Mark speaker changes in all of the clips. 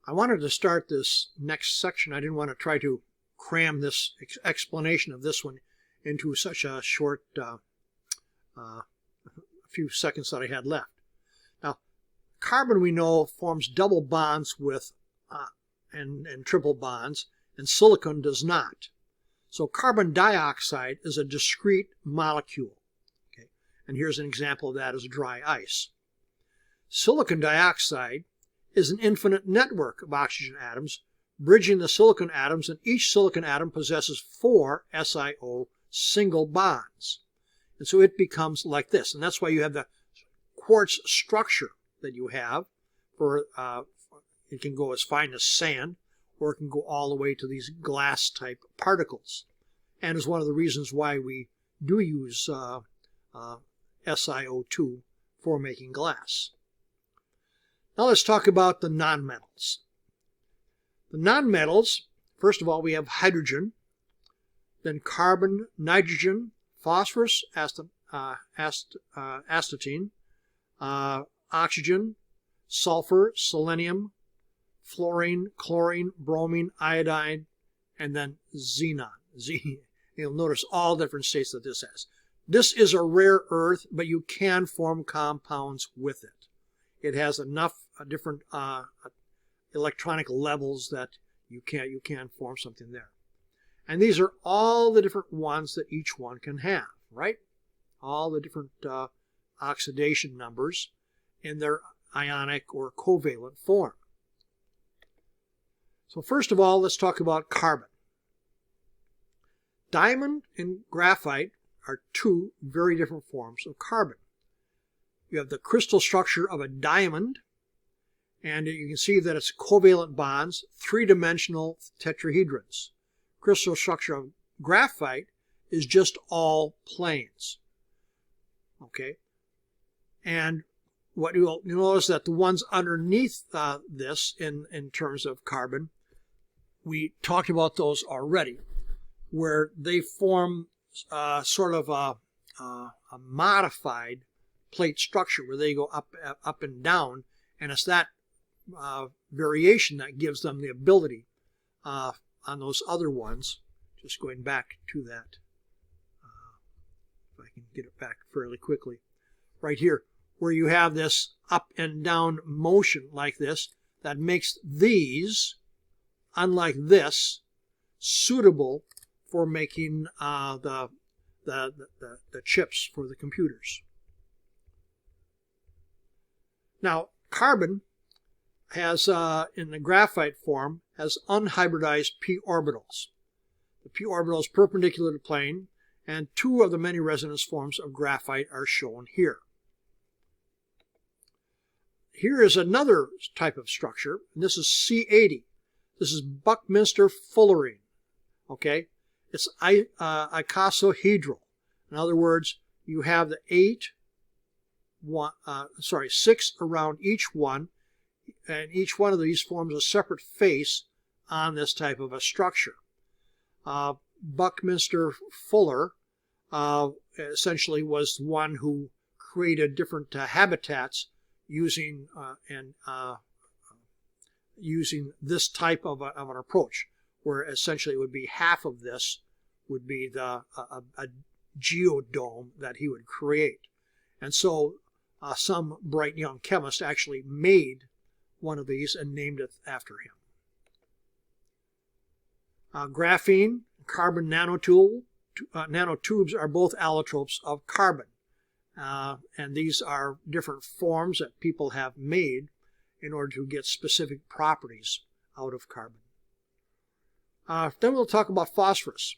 Speaker 1: I wanted to start this next section. I didn't want to try to cram this explanation of this one into such a short few seconds that I had left. Now, carbon, we know, forms double bonds with and triple bonds, and silicon does not. So carbon dioxide is a discrete molecule. Okay? And here's an example of that as dry ice. Silicon dioxide is an infinite network of oxygen atoms bridging the silicon atoms, and each silicon atom possesses 4 SiO single bonds. And so it becomes like this. And that's why you have the quartz structure that you have. It can go as fine as sand, or it can go all the way to these glass-type particles. And is one of the reasons why we do use SiO2 for making glass. Now let's talk about the nonmetals. The nonmetals, first of all, we have hydrogen, then carbon, nitrogen, phosphorus, astatine, oxygen, sulfur, selenium, fluorine, chlorine, bromine, iodine, and then xenon. You'll notice all different states that this has. This is a rare earth, but you can form compounds with it. It has enough different electronic levels that you can form something there. And these are all the different ones that each one can have, right? All the different oxidation numbers in their ionic or covalent form. So first of all, let's talk about carbon. Diamond and graphite are two very different forms of carbon. You have the crystal structure of a diamond, and you can see that it's covalent bonds, three-dimensional tetrahedrons. Crystal structure of graphite is just all planes. Okay? And what you'll notice that the ones underneath this in terms of carbon, we talked about those already, where they form sort of a modified plate structure where they go up and down, and it's that variation that gives them the ability on those other ones. Just going back to that, if I can get it back fairly quickly, right here, where you have this up and down motion like this, that makes these, unlike this, suitable for making the chips for the computers. Now, carbon has, in the graphite form, has unhybridized p orbitals. The p orbital is perpendicular to plane, and two of the many resonance forms of graphite are shown here. Here is another type of structure, and this is C80. This is Buckminster fullerene. Okay, it's icosahedral. In other words, you have the 6 around each one, and each one of these forms a separate face on this type of a structure. Buckminster Fuller essentially was one who created different habitats using this type of an approach, where essentially it would be half of this would be a geodome that he would create. And so some bright young chemist actually made one of these and named it after him. Graphene, carbon nanotubes are both allotropes of carbon. And these are different forms that people have made in order to get specific properties out of carbon. Then we'll talk about phosphorus.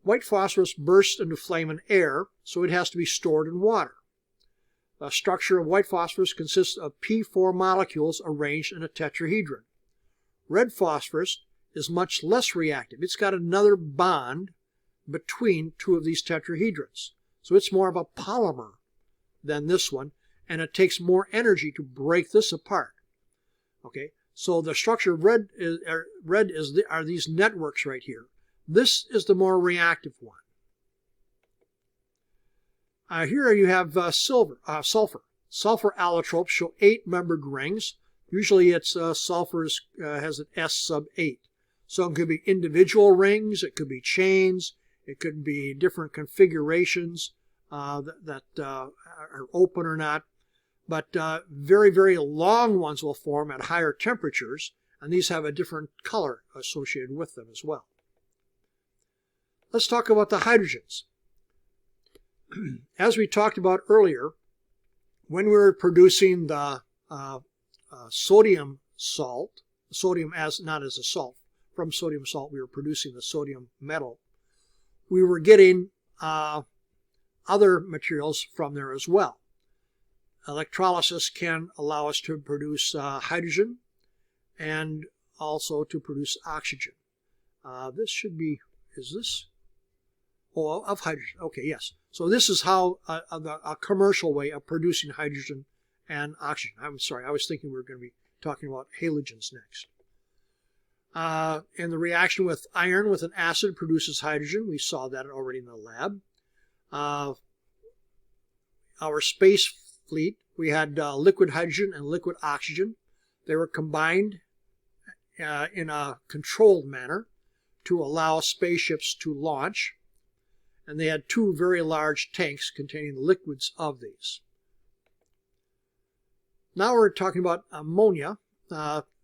Speaker 1: White phosphorus bursts into flame in air, so it has to be stored in water. The structure of white phosphorus consists of P4 molecules arranged in a tetrahedron. Red phosphorus is much less reactive. It's got another bond between two of these tetrahedrons. So it's more of a polymer than this one, and it takes more energy to break this apart. Okay, so the structure of red are these networks right here. This is the more reactive one. Here you have sulfur. Sulfur allotropes show 8-membered rings. Usually it's sulfur has an S sub 8. So it could be individual rings, it could be chains, it could be different configurations that are open or not. But very, very long ones will form at higher temperatures, and these have a different color associated with them as well. Let's talk about the hydrogens. As we talked about earlier, when we were producing the sodium salt, sodium not as a salt, from sodium salt we were producing the sodium metal, we were getting other materials from there as well. Electrolysis can allow us to produce hydrogen and also to produce oxygen. This should be, is this? Oh, of hydrogen. Okay, yes. So this is how a commercial way of producing hydrogen and oxygen. I'm sorry, I was thinking we were going to be talking about halogens next. And the reaction with iron with an acid produces hydrogen. We saw that already in the lab. Our space fleet, we had liquid hydrogen and liquid oxygen. They were combined in a controlled manner to allow spaceships to launch. And they had two very large tanks containing the liquids of these. Now we're talking about ammonia.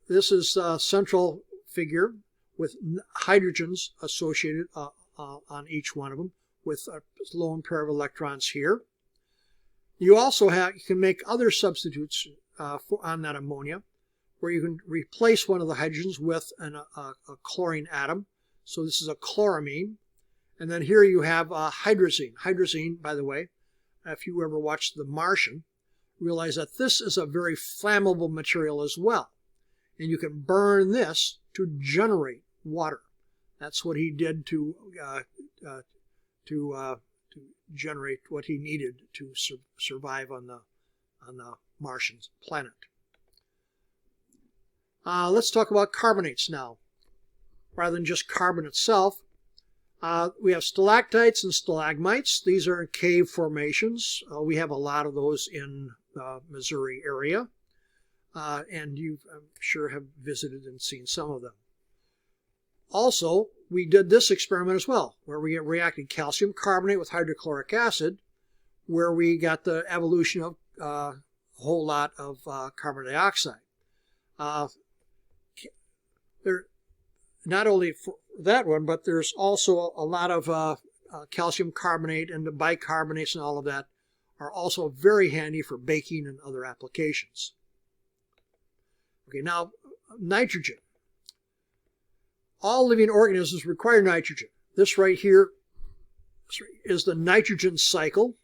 Speaker 1: This is a central figure with hydrogens associated on each one of them with a lone pair of electrons here. You also you can make other substitutes on that ammonia where you can replace one of the hydrogens with a chlorine atom. So this is a chloramine. And then here you have hydrazine. Hydrazine, by the way, if you ever watched The Martian, realize that this is a very flammable material as well. And you can burn this to generate water. That's what he did to generate what he needed to survive on the Martian planet. Let's talk about carbonates now. Rather than just carbon itself, we have stalactites and stalagmites. These are cave formations. We have a lot of those in the Missouri area. And you, I'm sure, have visited and seen some of them. Also, we did this experiment as well, where we reacted calcium carbonate with hydrochloric acid, where we got the evolution of a whole lot of carbon dioxide. Not only for that one, but there's also a lot of calcium carbonate, and the bicarbonates and all of that are also very handy for baking and other applications. Okay, now nitrogen. All living organisms require nitrogen. This right here is the nitrogen cycle,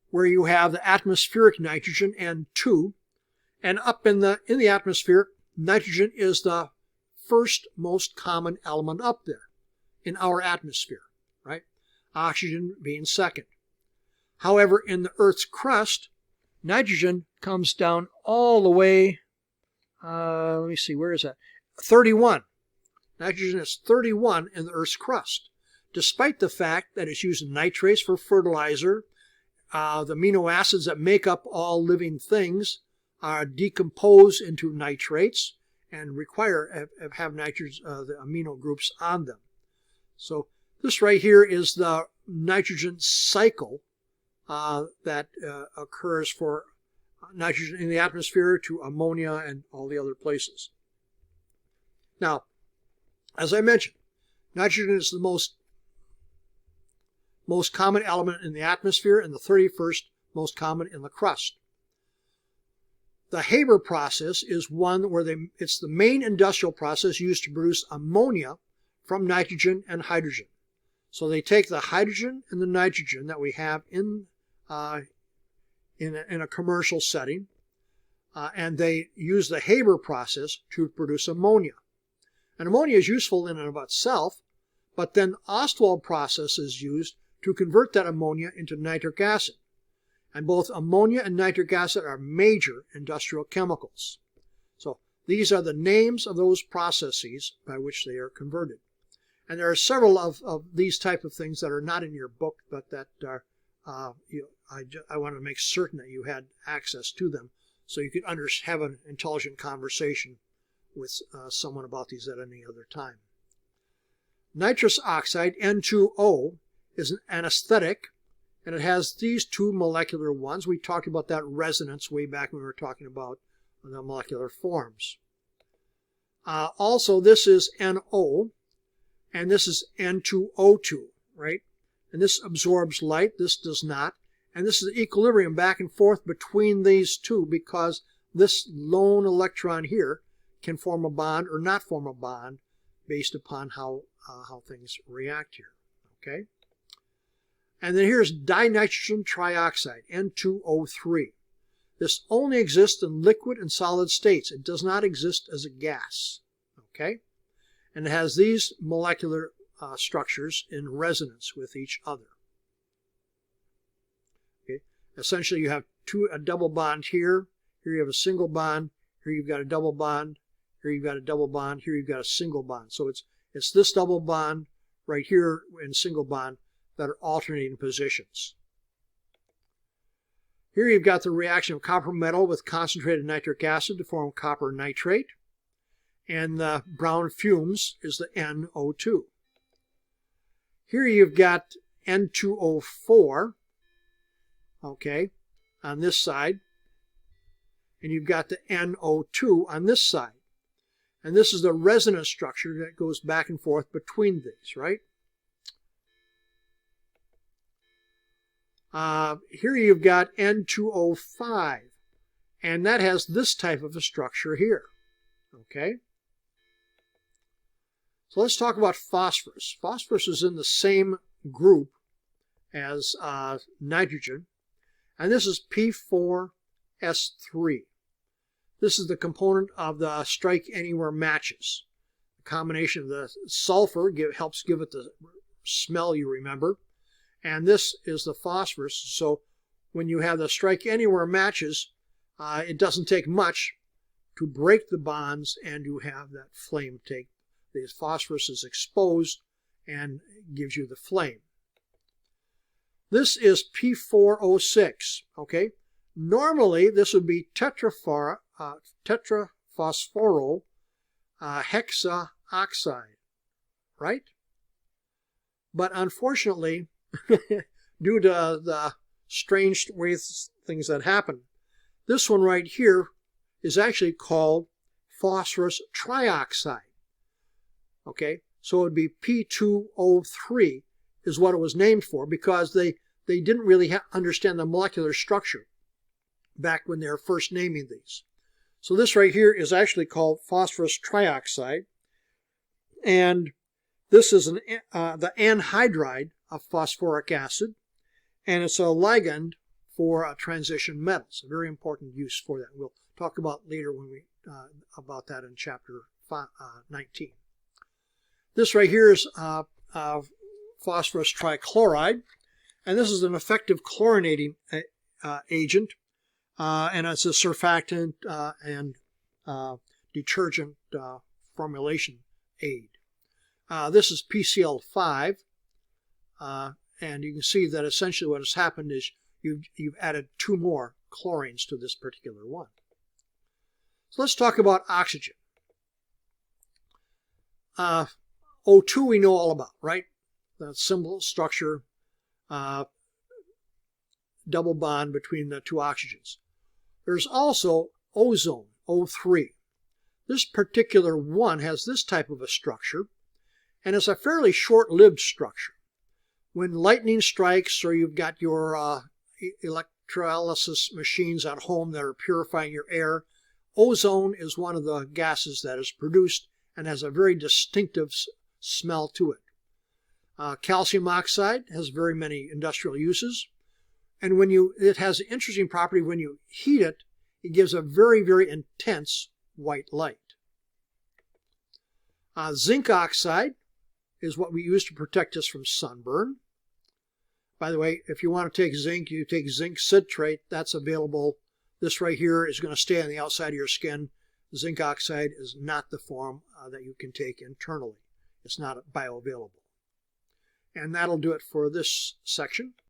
Speaker 1: where you have the atmospheric nitrogen N2, and up in the atmosphere, nitrogen is the first most common element up there in our atmosphere, right? Oxygen being second. However, in the Earth's crust, nitrogen comes down all the way, let me see, where is that? 31. Nitrogen is 31 in the Earth's crust, despite the fact that it's used in nitrates for fertilizer. The amino acids that make up all living things are decomposed into nitrates and have nitrogen, the amino groups on them. So this right here is the nitrogen cycle that occurs for nitrogen in the atmosphere to ammonia and all the other places. Now, as I mentioned, nitrogen is the most common element in the atmosphere and the 31st most common in the crust. The Haber process is one where it's the main industrial process used to produce ammonia from nitrogen and hydrogen. So they take the hydrogen and the nitrogen that we have in a commercial setting, and they use the Haber process to produce ammonia. And ammonia is useful in and of itself, but then Ostwald process is used to convert that ammonia into nitric acid. And both ammonia and nitric acid are major industrial chemicals. So these are the names of those processes by which they are converted. And there are several of these type of things that are not in your book, but that are, I wanted to make certain that you had access to them so you could have an intelligent conversation with someone about these at any other time. Nitrous oxide, N2O, is an anesthetic, and it has these two molecular ones. We talked about that resonance way back when we were talking about the molecular forms. Also, this is NO, and this is N2O2, right? And this absorbs light, this does not. And this is the equilibrium back and forth between these two, because this lone electron here can form a bond or not form a bond based upon how things react here, okay? And then here's dinitrogen trioxide, N2O3. This only exists in liquid and solid states. It does not exist as a gas, okay? And it has these molecular structures in resonance with each other. Okay? Essentially, you have a double bond here. Here you have a single bond. Here you've got a double bond. Here you've got a double bond. Here you've got a single bond. So it's this double bond right here and single bond that are alternating positions. Here you've got the reaction of copper metal with concentrated nitric acid to form copper nitrate. And the brown fumes is the NO2. Here you've got N2O4, okay, on this side. And you've got the NO2 on this side. And this is the resonance structure that goes back and forth between these, right? Here you've got N2O5, and that has this type of a structure here, okay? So let's talk about phosphorus. Phosphorus is in the same group as nitrogen, and this is P4S3. This is the component of the strike anywhere matches. The combination of the sulfur helps give it the smell you remember. And this is the phosphorus. So when you have the strike anywhere matches, it doesn't take much to break the bonds and you have that flame take. The phosphorus is exposed and gives you the flame. This is P4O6, okay? Normally, this would be tetraphosphoro hexaoxide, right? But unfortunately, due to the strange ways things that happen, this one right here is actually called phosphorus trioxide. Okay, so it would be P2O3 is what it was named for, because they didn't really understand the molecular structure back when they were first naming these. So this right here is actually called phosphorus trioxide, and this is the anhydride of phosphoric acid, and it's a ligand for transition metals. A very important use for that. We'll talk about later when we about that in chapter 19. This right here is phosphorus trichloride, and this is an effective chlorinating agent, and it's a surfactant and detergent formulation aid. This is PCl5, and you can see that essentially what has happened is you've added two more chlorines to this particular one. So let's talk about oxygen. O2 we know all about, right? The symbol structure, double bond between the two oxygens. There's also ozone, O3. This particular one has this type of a structure, and it's a fairly short-lived structure. When lightning strikes, or you've got your electrolysis machines at home that are purifying your air, ozone is one of the gases that is produced and has a very distinctive smell to it. Calcium oxide has very many industrial uses, and it has an interesting property. When you heat it, it gives a very, very intense white light. Zinc oxide is what we use to protect us from sunburn. By the way, if you want to take zinc, you take zinc citrate. That's available. This right here is going to stay on the outside of your skin. Zinc oxide is not the form that you can take internally. It's not bioavailable. And that'll do it for this section.